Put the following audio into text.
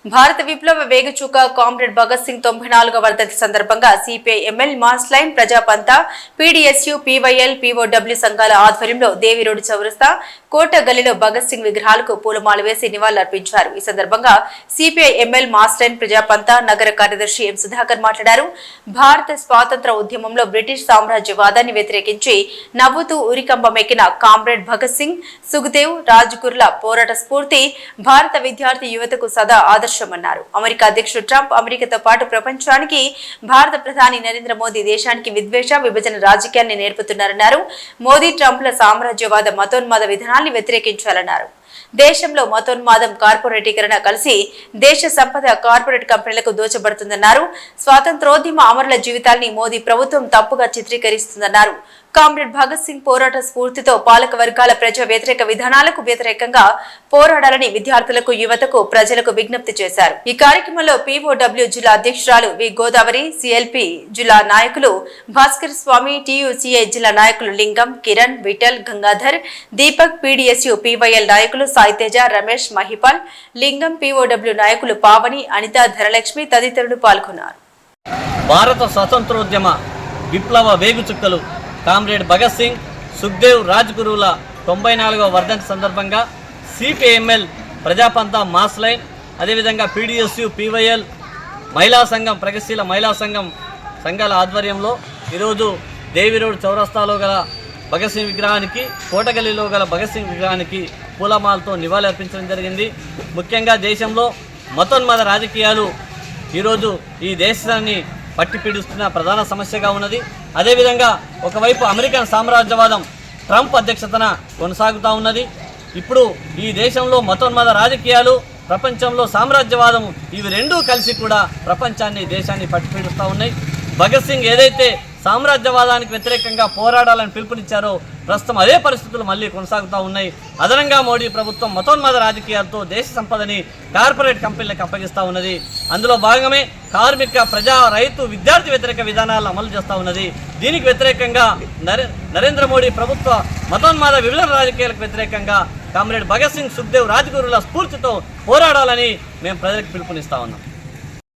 భారత విప్లవ వేగచూక కామ్రేడ్ భగత్ సింగ్ 94వ వర్ధంతి సందర్భంగా CPI ML mass line ప్రజాపంత PDSU PYL POW సంఘాల ఆధ్వర్యంలో దేవి రోడ్డు చౌరస్తా కోట గల్లీలో భగత్ సింగ్ విగ్రహాలకు పూలమాల వేసి నివాళులర్పించారు. ఈ సందర్భంగా సిపిఐ ఎంఎల్ మాస్ లైన్ ప్రజాపంత నగర కార్యదర్శి ఎం సుధాకర్ మాట్లాడారు. భారత స్వాతంత్ర ఉద్యమంలో బ్రిటిష్ సామ్రాజ్యవాదాన్ని వ్యతిరేకించి నవ్వుతూ ఉరికంబమెక్కిన కామ్రేడ్ భగత్ సింగ్, సుఖ్దేవ్, రాజ్గురుల పోరాట స్ఫూర్తి భారత విద్యార్థి యువతకు సదా ఆదర్శమన్నారు. అమెరికా అధ్యక్షుడు ట్రంప్ అమెరికాతో పాటు ప్రపంచానికి భారత ప్రధాని నరేంద్ర మోదీ దేశానికి విద్వేష విభజన రాజకీయాన్ని నేర్పుతున్నారన్నారు. మోదీ ట్రంప్ల సామ్రాజ్యవాద మతోన్మాద విధానాన్ని వ్యతిరేకించాలన్నారు. దేశంలో మతోన్మాదం, కార్పొరేటీకరణ కలిసి దేశ సంపద కార్పొరేట్ కంపెనీలకు దోచబడుతుందన్నారు. స్వాతంత్రోద్యమ అమరుల జీవితాల్ని మోదీ ప్రభుత్వం తప్పుగా చిత్రీకరిస్తుందన్నారు. కామ్రేడ్ భగత్ సింగ్ పోరాట స్ఫూర్తితో పాలక వర్గాల ప్రజా వ్యతిరేక విధానాలకు వ్యతిరేకంగా పోరాడాలని విద్యార్థులకు, యువతకు, ప్రజలకు విజ్ఞప్తి చేశారు. ఈ కార్యక్రమంలో పీఓడబ్ల్యూ జిల్లా అధ్యక్షురాలు వి గోదావరి, సిఎల్పి జిల్లా నాయకులు భాస్కర్ స్వామి, టీయూసీఐ జిల్లా నాయకులు లింగం, కిరణ్, విఠల్, గంగాధర్, దీపక్, పీడీఎస్యూ పీవైఎల్ నాయకులు సాయితేజ, రమేష్, మహిపాల్, లింగం, పీఓడబ్ల్యూ నాయకులు పావని, అనిత, ధనలక్ష్మి తదితరులు పాల్గొన్నారు. భారత స్వతంత్రోద్యమ విప్లవ వేగుచుక్కలు కామ్రేడ్ భగత్ సింగ్, సుఖ్దేవ్, రాజ్గురుల 94వ వర్ధంతి సందర్భంగా సిపిఐఎంఎల్ ప్రజాపంత మాస్ లైన్, అదేవిధంగా పీడీఎస్యూ పీవైఎల్ మహిళా సంఘం, ప్రగతిశీల మహిళా సంఘాల ఆధ్వర్యంలో ఈరోజు దేవి రోడ్ చౌరస్తాలో గల భగత్ సింగ్ విగ్రహానికి, కోటగల్లీలో గల భగత్ సింగ్ విగ్రహానికి పూలమాలతో నివాళి అర్పించడం జరిగింది. ముఖ్యంగా దేశంలో మతోన్మాద రాజకీయాలు ఈరోజు ఈ దేశాన్ని పట్టి పీడిస్తున్న ప్రధాన సమస్యగా ఉన్నది. అదేవిధంగా ఒకవైపు అమెరికన్ సామ్రాజ్యవాదం ట్రంప్ అధ్యక్షతన కొనసాగుతూ ఉన్నది. ఇప్పుడు ఈ దేశంలో మతోన్మాద రాజకీయాలు, ప్రపంచంలో సామ్రాజ్యవాదం, ఇవి రెండూ కలిసి కూడా ప్రపంచాన్ని, దేశాన్ని పట్టి పీడిస్తూ ఉన్నాయి. భగత్ సింగ్ ఏదైతే సామ్రాజ్యవాదానికి వ్యతిరేకంగా పోరాడాలని పిలుపునిచ్చారో ప్రస్తుతం అదే పరిస్థితులు మళ్ళీ కొనసాగుతూ ఉన్నాయి. అదనంగా మోడీ ప్రభుత్వం మతోన్మాద రాజకీయాలతో దేశ సంపదని కార్పొరేట్ కంపెనీలకు అప్పగిస్తూ ఉన్నది. అందులో భాగమే కార్మిక, ప్రజా, రైతు, విద్యార్థి వ్యతిరేక విధానాలను అమలు చేస్తూ ఉన్నది. దీనికి వ్యతిరేకంగా నరేంద్ర మోడీ ప్రభుత్వ మతోన్మాద విభజన రాజకీయాలకు వ్యతిరేకంగా కామ్రేడ్ భగత్ సింగ్, సుఖ్దేవ్, రాజ్గురుల స్ఫూర్తితో పోరాడాలని మేము ప్రజలకు పిలుపునిస్తా ఉన్నాం.